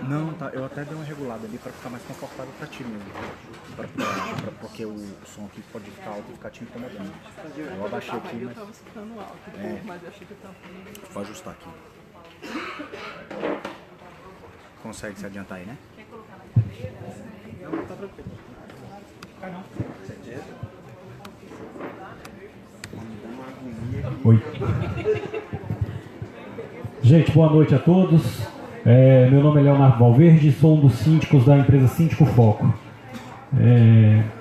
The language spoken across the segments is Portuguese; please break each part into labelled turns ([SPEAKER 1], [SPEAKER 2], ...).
[SPEAKER 1] Não, tá, eu até dei uma regulada ali para ficar mais confortável para ti mesmo. Porque o som aqui pode ficar alto e ficar te incomodando. Eu abaixei aqui,
[SPEAKER 2] mas... Eu tava escutando alto, mas eu achei que eu tava...
[SPEAKER 1] Vou ajustar aqui. Consegue se adiantar aí, né?
[SPEAKER 2] Quer colocar na cadeira?
[SPEAKER 1] Não, tá tranquilo. Ah, não. Certeza?
[SPEAKER 3] Oi. Gente, boa noite a todos. Meu nome é Leonardo Valverde, sou um dos síndicos da empresa Síndico Foco.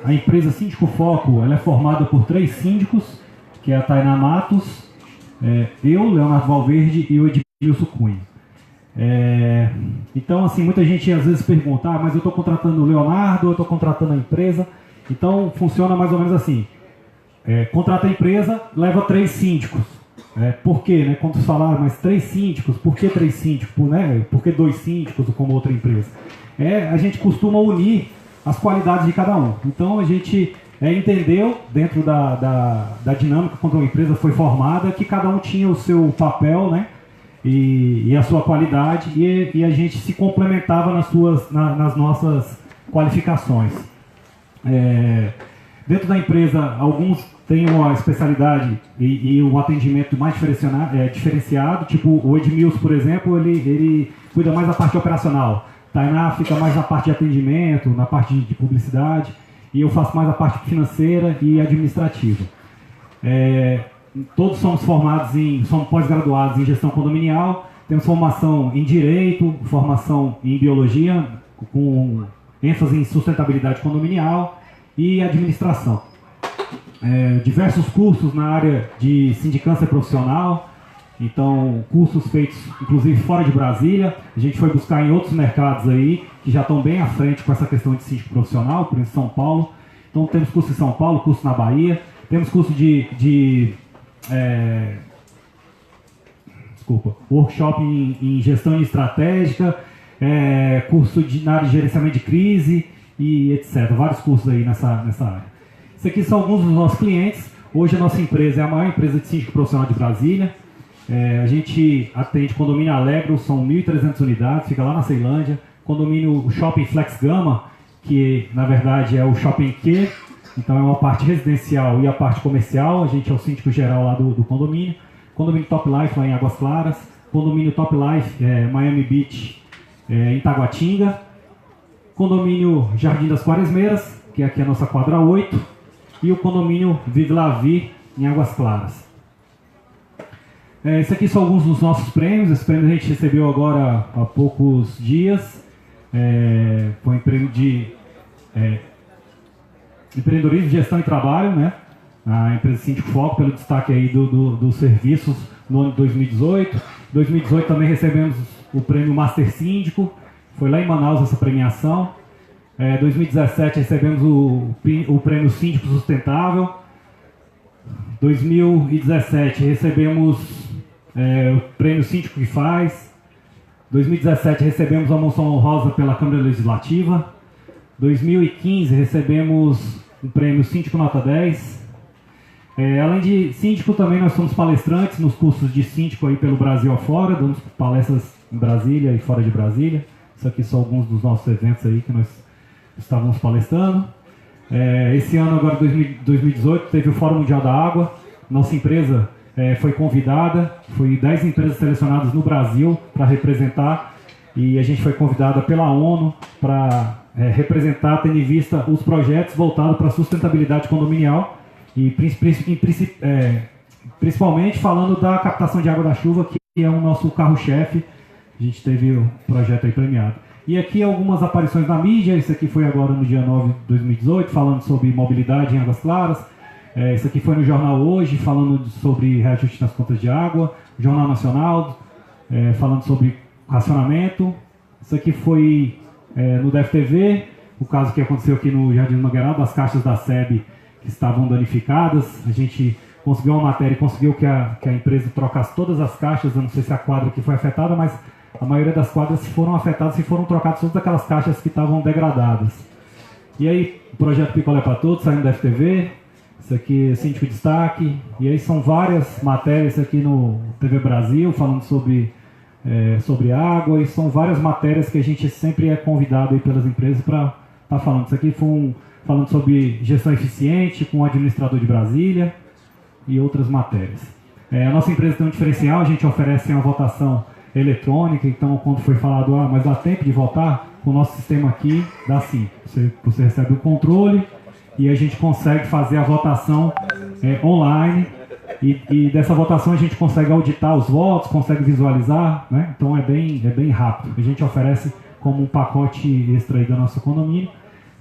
[SPEAKER 3] A empresa Síndico Foco ela é formada por 3 síndicos, que é a Tainá Matos, eu, Leonardo Valverde, e o Edmilson Cunha. Então, assim, muita gente às vezes pergunta, mas eu estou contratando o Leonardo, eu estou contratando a empresa. Então, funciona mais ou menos assim. Contrata a empresa, leva 3 síndicos. Por quê? Né? Quando falaram, mas 3 síndicos, por que 3 síndicos? Né? Por que 2 síndicos como outra empresa? A gente costuma unir as qualidades de cada um. Então a gente entendeu, dentro da dinâmica, quando a empresa foi formada, que cada um tinha o seu papel, né? E a sua qualidade, e a gente se complementava nas nossas qualificações. Dentro da empresa, alguns têm uma especialidade e um atendimento mais diferenciado, tipo o Edmilson, por exemplo, ele cuida mais da parte operacional. Tainá fica mais na parte de atendimento, na parte de publicidade, e eu faço mais a parte financeira e administrativa. Todos somos somos pós-graduados em gestão condominial, temos formação em direito, formação em biologia, com ênfase em sustentabilidade condominial e administração. Diversos cursos na área de sindicância profissional, então cursos feitos inclusive fora de Brasília. A gente foi buscar em outros mercados aí que já estão bem à frente com essa questão de síndico profissional, por exemplo, São Paulo. Então temos curso em São Paulo, curso na Bahia, temos curso workshop em gestão estratégica, curso na área de gerenciamento de crise e etc. Vários cursos aí nessa área. Isso aqui são alguns dos nossos clientes. Hoje a nossa empresa é a maior empresa de síndico profissional de Brasília. A gente atende condomínio Alegro, são 1.300 unidades, fica lá na Ceilândia. Condomínio Shopping Flex Gama, que na verdade é o Shopping Q, então é uma parte residencial e a parte comercial. A gente é o síndico geral lá do condomínio. Condomínio Top Life lá em Águas Claras. Condomínio Top Life Miami Beach em Taguatinga. Condomínio Jardim das Quaresmeiras, que aqui é a nossa quadra 8. E o condomínio Vive La Vie em Águas Claras. Esses aqui são alguns dos nossos prêmios. Esse prêmio a gente recebeu agora há poucos dias. Foi um prêmio de empreendedorismo, gestão e trabalho, né? A empresa Síndico Foco, pelo destaque aí dos serviços no ano de 2018. Em 2018 também recebemos o prêmio Master Síndico. Foi lá em Manaus essa premiação. 2017 recebemos o prêmio Síndico Sustentável. 2017 recebemos o prêmio Síndico que Faz. 2017 recebemos a menção honrosa pela Câmara Legislativa. 2015 recebemos o prêmio Síndico Nota 10. Além de síndico, também nós somos palestrantes nos cursos de síndico aí pelo Brasil afora. Damos palestras em Brasília e fora de Brasília. Isso aqui são alguns dos nossos eventos aí que nós estávamos palestrando. Esse ano, agora 2018, teve o Fórum Mundial da Água. Nossa empresa foi convidada, foi 10 empresas selecionadas no Brasil para representar, e a gente foi convidada pela ONU para representar, tendo em vista os projetos voltados para a sustentabilidade condominial, e principalmente falando da captação de água da chuva, que é o nosso carro-chefe. A gente teve o projeto aí premiado. E aqui algumas aparições na mídia. Isso aqui foi agora no dia 9 de 2018, falando sobre mobilidade em Águas Claras. Isso aqui foi no Jornal Hoje, falando sobre reajuste nas contas de água. Jornal Nacional, falando sobre racionamento. Isso aqui foi no DFTV, o caso que aconteceu aqui no Jardim do Mangueiral, das caixas da SEB que estavam danificadas. A gente conseguiu uma matéria e conseguiu que a empresa trocasse todas as caixas. Eu não sei se a quadra aqui foi afetada, mas a maioria das quadras foram afetadas e foram trocadas todas aquelas caixas que estavam degradadas. E aí, o projeto Picolé para Todos, saindo da FTV, isso aqui é Síndico Destaque, e aí são várias matérias aqui no TV Brasil, falando sobre água, e são várias matérias que a gente sempre é convidado aí pelas empresas para estar falando. Isso aqui foi falando sobre gestão eficiente com o administrador de Brasília e outras matérias. A nossa empresa tem um diferencial, a gente oferece uma votação eletrônica, então quando foi falado, mas dá tempo de votar, com o nosso sistema aqui dá sim. Você recebe o controle e a gente consegue fazer a votação online e dessa votação a gente consegue auditar os votos, consegue visualizar, né? Então é bem rápido. A gente oferece como um pacote extra aí da nossa condomínio.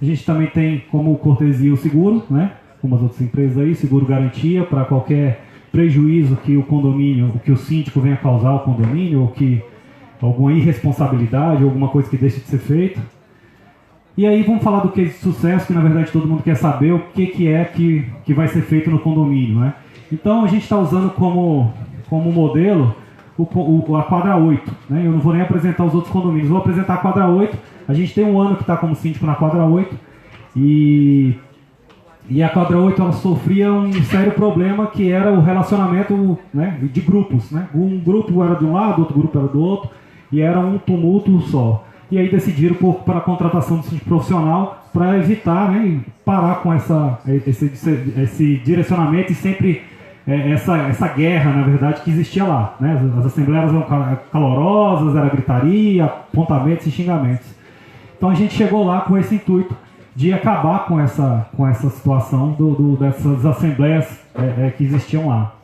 [SPEAKER 3] A gente também tem como cortesia o seguro, né? Como as outras empresas aí, seguro garantia para qualquer prejuízo que o condomínio, que o síndico venha causar ao condomínio, ou que alguma irresponsabilidade, alguma coisa que deixe de ser feita. E aí vamos falar do case de sucesso, que na verdade todo mundo quer saber o que vai ser feito no condomínio, né? Então a gente está usando como modelo a quadra 8, né? Eu não vou nem apresentar os outros condomínios, vou apresentar a quadra 8. A gente tem um ano que está como síndico na quadra 8 e a quadra 8 ela sofria um sério problema, que era o relacionamento, né, de grupos, né? Um grupo era de um lado, outro grupo era do outro, e era um tumulto só. E aí decidiram para a contratação de síndico profissional para evitar, né, parar com esse direcionamento e sempre essa guerra, na verdade, que existia lá, né? As assembleias eram calorosas, era gritaria, apontamentos e xingamentos. Então a gente chegou lá com esse intuito de acabar com essa situação dessas assembleias que existiam lá.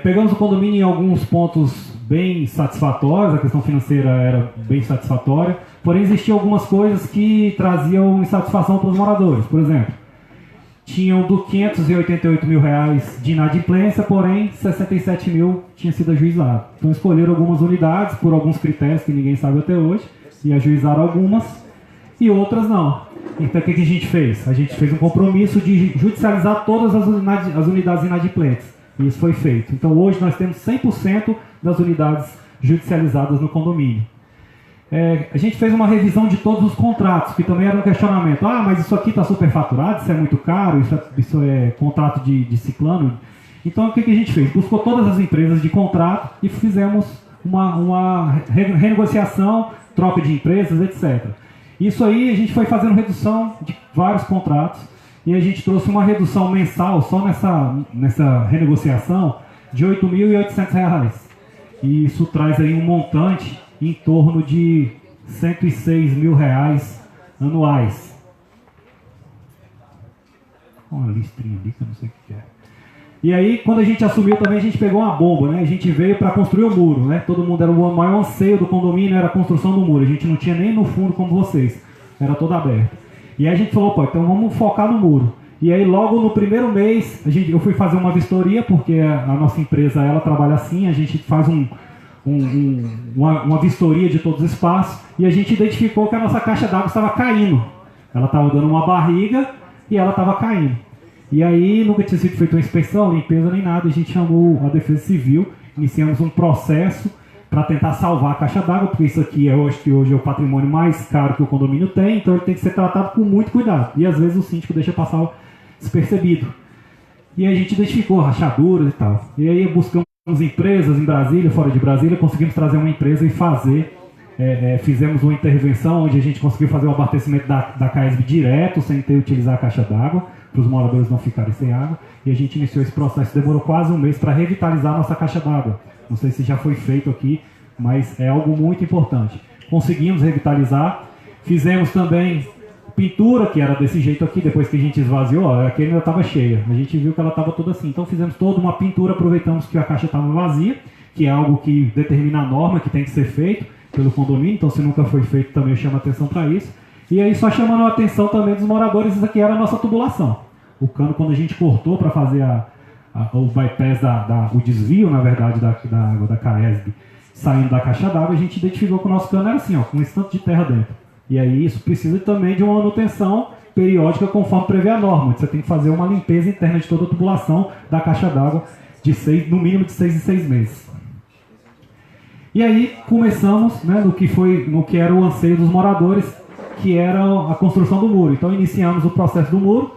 [SPEAKER 3] Pegamos o condomínio em alguns pontos bem satisfatórios, a questão financeira era bem satisfatória, porém existiam algumas coisas que traziam insatisfação para os moradores. Por exemplo, tinham do 588 mil reais de inadimplência, porém 67 mil tinha sido ajuizado. Então escolheram algumas unidades por alguns critérios que ninguém sabe até hoje, e ajuizaram algumas e outras não. Então o que a gente fez? A gente fez um compromisso de judicializar todas as unidades inadimplentes. E isso foi feito. Então hoje nós temos 100% das unidades judicializadas no condomínio. A gente fez uma revisão de todos os contratos, que também era um questionamento. Mas isso aqui está superfaturado, isso é muito caro, isso é contrato de ciclano. Então o que a gente fez? Buscou todas as empresas de contrato e fizemos uma renegociação, troca de empresas, etc. Isso aí a gente foi fazendo redução de vários contratos e a gente trouxe uma redução mensal só nessa renegociação de R$ 8.800. E isso traz aí um montante em torno de R$ 106 mil anuais. Uma listrinha ali que eu não sei o que é. E aí, quando a gente assumiu também, a gente pegou uma bomba, né? A gente veio para construir o muro, né? Todo mundo, era o maior anseio do condomínio, era a construção do muro. A gente não tinha nem no fundo como vocês, era todo aberto. E aí a gente falou, então vamos focar no muro. E aí logo no primeiro mês, eu fui fazer uma vistoria, porque a nossa empresa, ela trabalha assim, a gente faz uma vistoria de todos os espaços, e a gente identificou que a nossa caixa d'água estava caindo. Ela estava dando uma barriga e ela estava caindo. E aí nunca tinha sido feita uma inspeção, limpeza nem nada, a gente chamou a Defesa Civil, iniciamos um processo para tentar salvar a caixa d'água, porque isso aqui eu acho que hoje é o patrimônio mais caro que o condomínio tem, então ele tem que ser tratado com muito cuidado. E às vezes o síndico deixa passar despercebido. E a gente identificou rachaduras e tal. E aí buscamos empresas em Brasília, fora de Brasília, conseguimos trazer uma empresa e fizemos uma intervenção onde a gente conseguiu fazer o abastecimento da CAESB direto, sem ter que utilizar a caixa d'água, para os moradores não ficarem sem água. E a gente iniciou esse processo, demorou quase um mês para revitalizar a nossa caixa d'água. Não sei se já foi feito aqui, mas é algo muito importante. Conseguimos revitalizar, fizemos também pintura, que era desse jeito aqui, depois que a gente esvaziou, aquele ainda estava cheia. A gente viu que ela estava toda assim. Então fizemos toda uma pintura, aproveitamos que a caixa estava vazia, que é algo que determina a norma que tem que ser feito pelo condomínio, então se nunca foi feito também eu chamo atenção para isso. E aí só chamando a atenção também dos moradores, isso aqui era a nossa tubulação. O cano, quando a gente cortou para fazer o bypass, o desvio, na verdade, da água da CAESB, saindo da caixa d'água, a gente identificou que o nosso cano era assim, com esse tanto de terra dentro. E aí isso precisa também de uma manutenção periódica conforme prevê a norma. Você tem que fazer uma limpeza interna de toda a tubulação da caixa d'água no mínimo de 6 em 6 meses. E aí começamos, né, no que era o anseio dos moradores, que era a construção do muro. Então iniciamos o processo do muro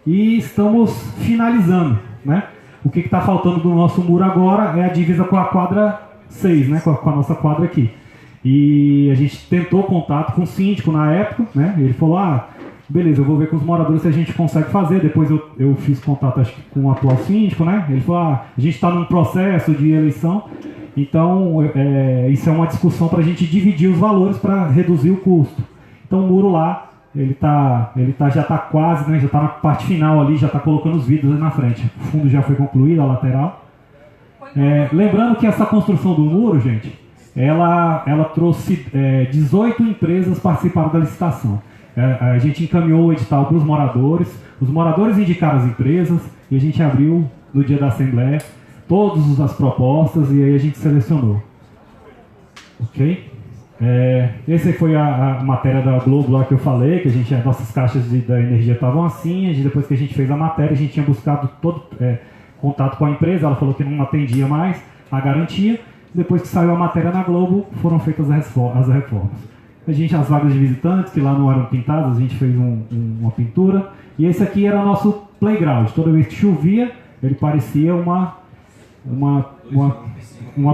[SPEAKER 3] e estamos finalizando, né? O que está faltando do nosso muro agora é a divisa com a quadra 6, né? Com a nossa quadra aqui. E a gente tentou contato com o síndico na época, né? Ele falou, beleza, eu vou ver com os moradores se a gente consegue fazer. Depois eu fiz contato, acho que, com o atual síndico, né? Ele falou, a gente está num processo de eleição, então isso é uma discussão para a gente dividir os valores para reduzir o custo. Então o muro lá, já está quase, né? Já está na parte final ali, já está colocando os vidros ali na frente. O fundo já foi concluído, a lateral. Lembrando que essa construção do muro, gente, ela trouxe 18 empresas participaram da licitação. A gente encaminhou o edital para os moradores indicaram as empresas e a gente abriu no dia da Assembleia todas as propostas e aí a gente selecionou. Ok? Essa foi a matéria da Globo lá que eu falei, que as nossas caixas da energia estavam assim. Depois que a gente fez a matéria, a gente tinha buscado todo contato com a empresa, ela falou que não atendia mais a garantia. Depois que saiu a matéria na Globo, foram feitas as reformas. As vagas de visitantes, que lá não eram pintadas, a gente fez uma pintura. E esse aqui era o nosso playground. Toda vez que chovia, ele parecia uma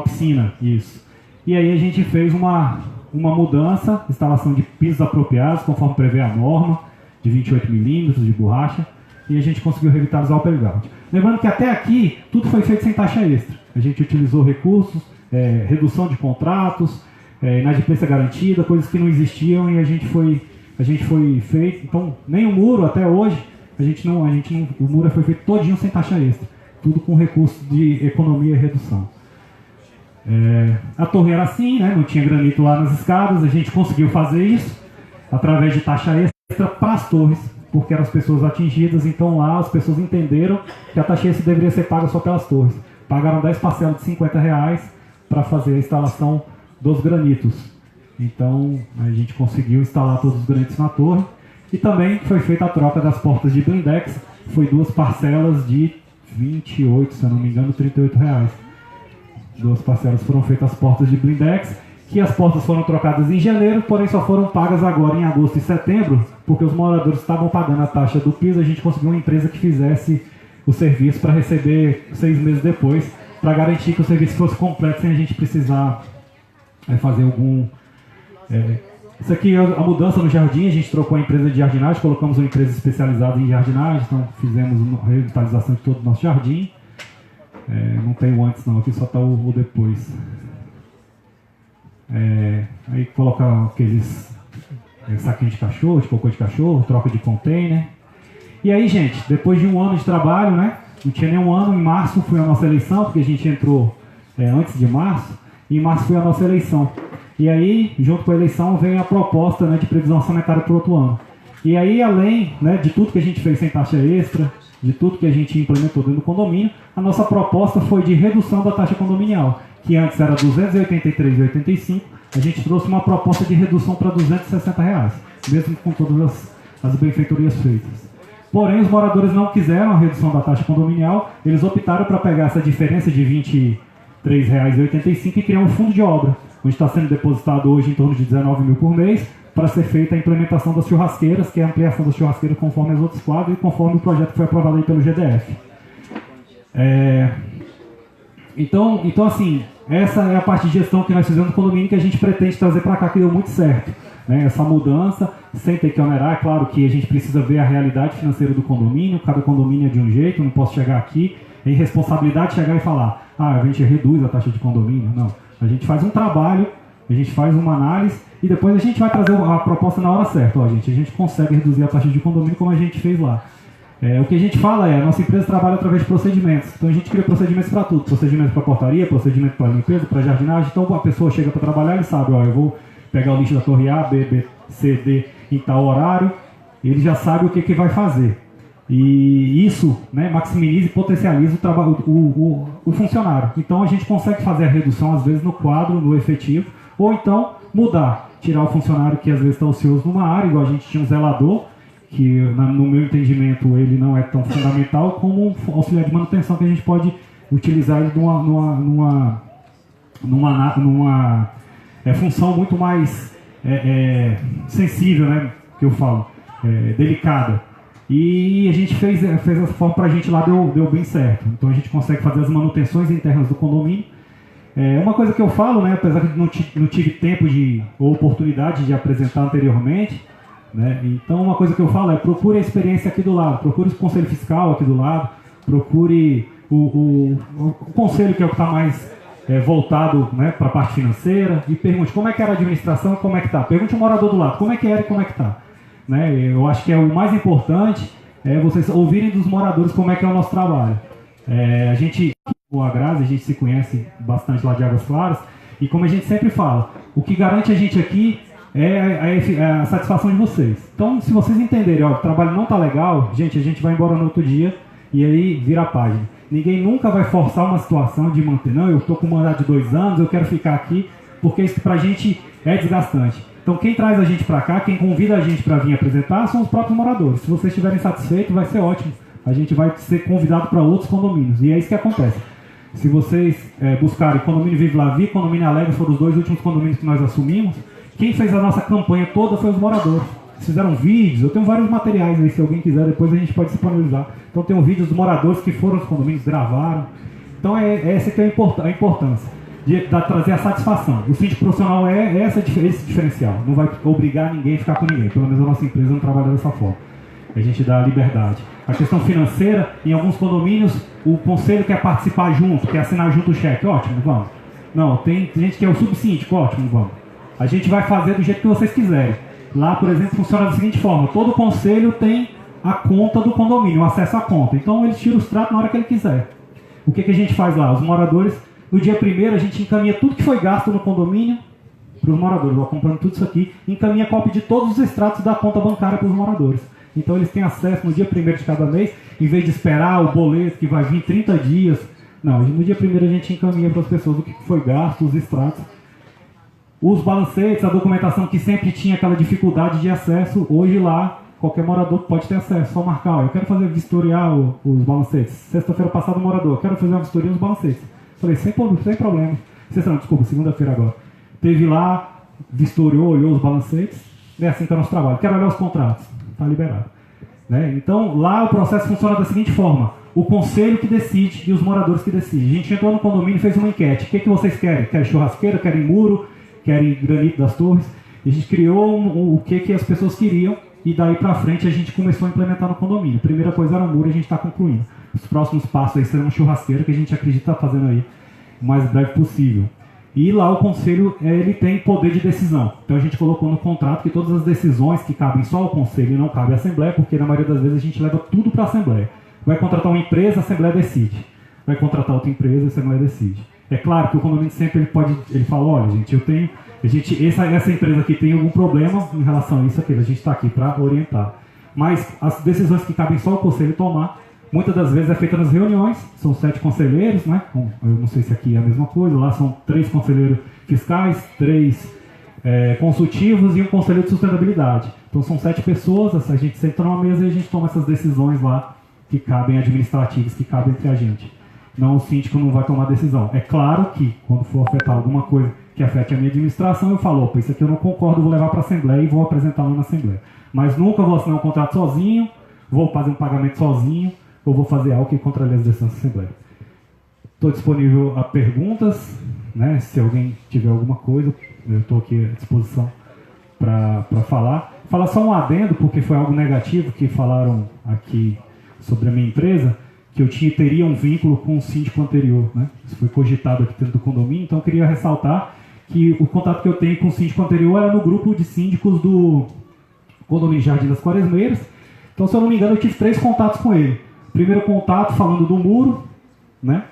[SPEAKER 3] piscina. Isso. E aí a gente fez uma mudança, instalação de pisos apropriados, conforme prevê a norma, de 28 milímetros de borracha. E a gente conseguiu revitalizar o playground. Lembrando que até aqui, tudo foi feito sem taxa extra. A gente utilizou recursos, redução de contratos, inadimplência garantida, coisas que não existiam e a gente foi feito. Então, nem o muro até hoje, o muro foi feito todinho sem taxa extra, tudo com recursos de economia e redução. A torre era assim, né? Não tinha granito lá nas escadas, a gente conseguiu fazer isso através de taxa extra para as torres, porque eram as pessoas atingidas, então lá as pessoas entenderam que a taxa extra deveria ser paga só pelas torres. Pagaram 10 parcelas de R$50 para fazer a instalação dos granitos. Então a gente conseguiu instalar todos os granitos na torre e também foi feita a troca das portas de blindex, foi 2 parcelas de 28, se eu não me engano, R$38. 2 parcelas foram feitas as portas de blindex, que as portas foram trocadas em janeiro, porém só foram pagas agora em agosto e setembro, porque os moradores estavam pagando a taxa do piso. A gente conseguiu uma empresa que fizesse o serviço para receber 6 meses depois, para garantir que o serviço fosse completo sem a gente precisar fazer algum... Isso aqui é a mudança no jardim. A gente trocou a empresa de jardinagem, colocamos uma empresa especializada em jardinagem, então fizemos a revitalização de todo o nosso jardim. Não tem o antes não, aqui só está o depois. Aí coloca aqueles saquinhos de cachorro, de cocô de cachorro, troca de container. E aí, gente, depois de um ano de trabalho, né? Não tinha nem um ano, em março foi a nossa eleição, porque a gente entrou antes de março, e em março foi a nossa eleição. E aí, junto com a eleição, vem a proposta, né, de previsão sanitária para o outro ano. E aí, além, né, de tudo que a gente fez sem taxa extra, de tudo que a gente implementou dentro do condomínio, a nossa proposta foi de redução da taxa condominial, que antes era R$ 283,85, a gente trouxe uma proposta de redução para R$260, mesmo com todas as benfeitorias feitas. Porém, os moradores não quiseram a redução da taxa condominial, eles optaram para pegar essa diferença de R$ 23,85 e criar um fundo de obra, onde está sendo depositado hoje em torno de 19 mil por mês, para ser feita a implementação das churrasqueiras, que é a ampliação das churrasqueiras conforme as outras quadras e conforme o projeto que foi aprovado aí pelo GDF. Então, assim, essa é a parte de gestão que nós fizemos no condomínio, que a gente pretende trazer para cá, que deu muito certo. Né? Essa mudança, sem ter que onerar. É claro que a gente precisa ver a realidade financeira do condomínio, cada condomínio é de um jeito, não posso chegar aqui, é irresponsabilidade chegar e falar, a gente reduz a taxa de condomínio. Não, a gente faz um trabalho, a gente faz uma análise e depois a gente vai trazer a proposta na hora certa. A gente consegue reduzir a taxa de condomínio como a gente fez lá. O que a gente fala a nossa empresa trabalha através de procedimentos. Então a gente cria procedimentos para tudo. Procedimento para portaria, procedimento para limpeza, para jardinagem. Então a pessoa chega para trabalhar, ele sabe, eu vou pegar o lixo da torre A, B, B, C, D em tal horário. Ele já sabe o que vai fazer. E isso, né, maximiza e potencializa o trabalho, o funcionário. Então a gente consegue fazer a redução, às vezes, no quadro, no efetivo, ou então mudar, tirar o funcionário que às vezes está ocioso numa área, igual a gente tinha um zelador, que no meu entendimento ele não é tão fundamental, como um auxiliar de manutenção, que a gente pode utilizar ele numa função muito mais sensível, né, que eu falo, delicada. E a gente fez essa forma para a gente lá, deu bem certo. Então a gente consegue fazer as manutenções internas do condomínio. Uma coisa que eu falo, né, apesar de não tive tempo ou oportunidade de apresentar anteriormente, né, então uma coisa que eu falo procure a experiência aqui do lado, procure o conselho fiscal aqui do lado, procure o conselho que é o que está mais voltado, né, para a parte financeira, e pergunte como é que era a administração, como é que está. Pergunte ao morador do lado como é que era e como é que está. Né? Eu acho que o mais importante é vocês ouvirem dos moradores como é que é o nosso trabalho. A gente, o Agrase, a gente se conhece bastante lá de Águas Claras, e como a gente sempre fala, o que garante a gente aqui é a satisfação de vocês. Então, se vocês entenderem, ó, o trabalho não está legal, gente, a gente vai embora no outro dia e aí vira a página. Ninguém nunca vai forçar uma situação de manter, não, eu estou com um mandato de 2 anos, eu quero ficar aqui, porque isso pra gente é desgastante. Então quem traz a gente para cá, quem convida a gente para vir apresentar são os próprios moradores. Se vocês estiverem satisfeitos, vai ser ótimo. A gente vai ser convidado para outros condomínios. E é isso que acontece. Se vocês buscarem Condomínio Vive La Vie, Condomínio Alegre, foram os 2 últimos condomínios que nós assumimos, quem fez a nossa campanha toda foi os moradores. Eles fizeram vídeos, eu tenho vários materiais aí, se alguém quiser, depois a gente pode disponibilizar. Então tem vídeos dos moradores que foram aos condomínios, gravaram. Então essa que é a importância. De trazer a satisfação. O síndico profissional esse diferencial. Não vai obrigar ninguém a ficar com ninguém. Pelo menos a nossa empresa não trabalha dessa forma. A gente dá liberdade. A questão financeira, em alguns condomínios, o conselho quer participar junto, quer assinar junto o cheque. Ótimo, vamos. Não, tem gente que é o subsíndico. Ótimo, vamos. A gente vai fazer do jeito que vocês quiserem. Lá, por exemplo, funciona da seguinte forma. Todo conselho tem a conta do condomínio, o acesso à conta. Então, ele tira os tratos na hora que ele quiser. O que a gente faz lá? Os moradores... No dia 1º, a gente encaminha tudo que foi gasto no condomínio para os moradores. Vou comprando tudo isso aqui, encaminha cópia de todos os extratos da conta bancária para os moradores. Então eles têm acesso no dia 1º de cada mês, em vez de esperar o boleto que vai vir 30 dias. Não, no dia 1º a gente encaminha para as pessoas o que foi gasto, os extratos. Os balancetes, a documentação que sempre tinha aquela dificuldade de acesso, hoje lá qualquer morador pode ter acesso, só marcar. Eu quero vistoriar os balancetes. Sexta-feira passada o morador, eu quero fazer uma vistoria nos balancetes. Falei, sem problema. Desculpa, segunda-feira agora. Teve lá, vistoriou, olhou os balancetes. É assim que é o nosso trabalho. Quero olhar os contratos. Está liberado. Né? Então, lá o processo funciona da seguinte forma. O conselho que decide e os moradores que decidem. A gente entrou no condomínio e fez uma enquete. O que vocês querem? Querem churrasqueira? Querem muro? Querem granito das torres? E a gente criou o que as pessoas queriam. E daí para frente a gente começou a implementar no condomínio. A primeira coisa era o muro e a gente está concluindo. Os próximos passos aí serão churrasqueira, que a gente acredita estar fazendo aí o mais breve possível. E lá o conselho ele tem poder de decisão. Então a gente colocou no contrato que todas as decisões que cabem só ao conselho e não cabem à Assembleia, porque na maioria das vezes a gente leva tudo para a Assembleia. Vai contratar uma empresa, a Assembleia decide. Vai contratar outra empresa, a Assembleia decide. É claro que o condomínio sempre ele fala, olha gente, essa empresa aqui tem algum problema em relação a isso aqui, a gente está aqui para orientar. Mas as decisões que cabem só ao conselho tomar, muitas das vezes é feita nas reuniões, são 7 conselheiros, né? Eu não sei se aqui é a mesma coisa, lá são 3 conselheiros fiscais, 3 consultivos e um conselheiro de sustentabilidade. Então são 7 pessoas, a gente senta numa mesa e a gente toma essas decisões lá que cabem administrativas, que cabem entre a gente. Não, o síndico não vai tomar decisão. É claro que quando for afetar alguma coisa que afete a minha administração, eu falo, opa, isso aqui eu não concordo, vou levar para a Assembleia e vou apresentar lá na Assembleia. Mas nunca vou assinar um contrato sozinho, vou fazer um pagamento sozinho, ou vou fazer algo que contraria as decisões da Assembleia. Estou disponível a perguntas, né? Se alguém tiver alguma coisa, eu estou aqui à disposição para falar. Falar só um adendo, porque foi algo negativo que falaram aqui sobre a minha empresa, que eu teria um vínculo com o síndico anterior, né? Isso foi cogitado aqui dentro do condomínio, então eu queria ressaltar que o contato que eu tenho com o síndico anterior era no grupo de síndicos do condomínio Jardim das Quaresmeiras. Então, se eu não me engano, eu tive 3 contatos com ele. Primeiro contato falando do muro, né?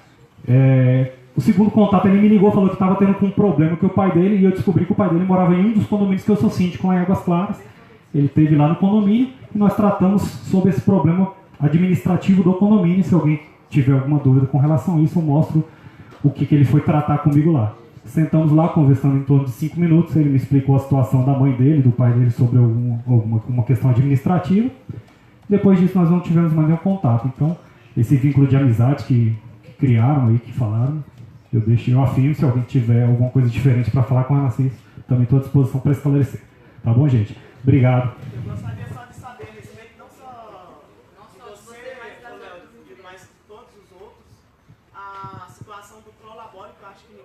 [SPEAKER 3] O segundo contato ele me ligou, falou que estava tendo um problema com o pai dele, e eu descobri que o pai dele morava em um dos condomínios que eu sou síndico, lá em Águas Claras. Ele esteve lá no condomínio e nós tratamos sobre esse problema administrativo do condomínio. Se alguém tiver alguma dúvida com relação a isso, eu mostro o que ele foi tratar comigo lá. Sentamos lá, conversando em torno de 5 minutos, ele me explicou a situação da mãe dele, do pai dele, sobre uma questão administrativa. Depois disso, nós não tivemos mais nenhum contato. Então, esse vínculo de amizade que criaram aí, que falaram, eu afirmo, se alguém tiver alguma coisa diferente para falar com relação a isso, também estou à disposição para esclarecer. Tá bom, gente? Obrigado.
[SPEAKER 4] Eu gostaria só de saber a respeito, não só de você, Léo, mas de todos os outros, a situação do Prolabore, que eu acho que ninguém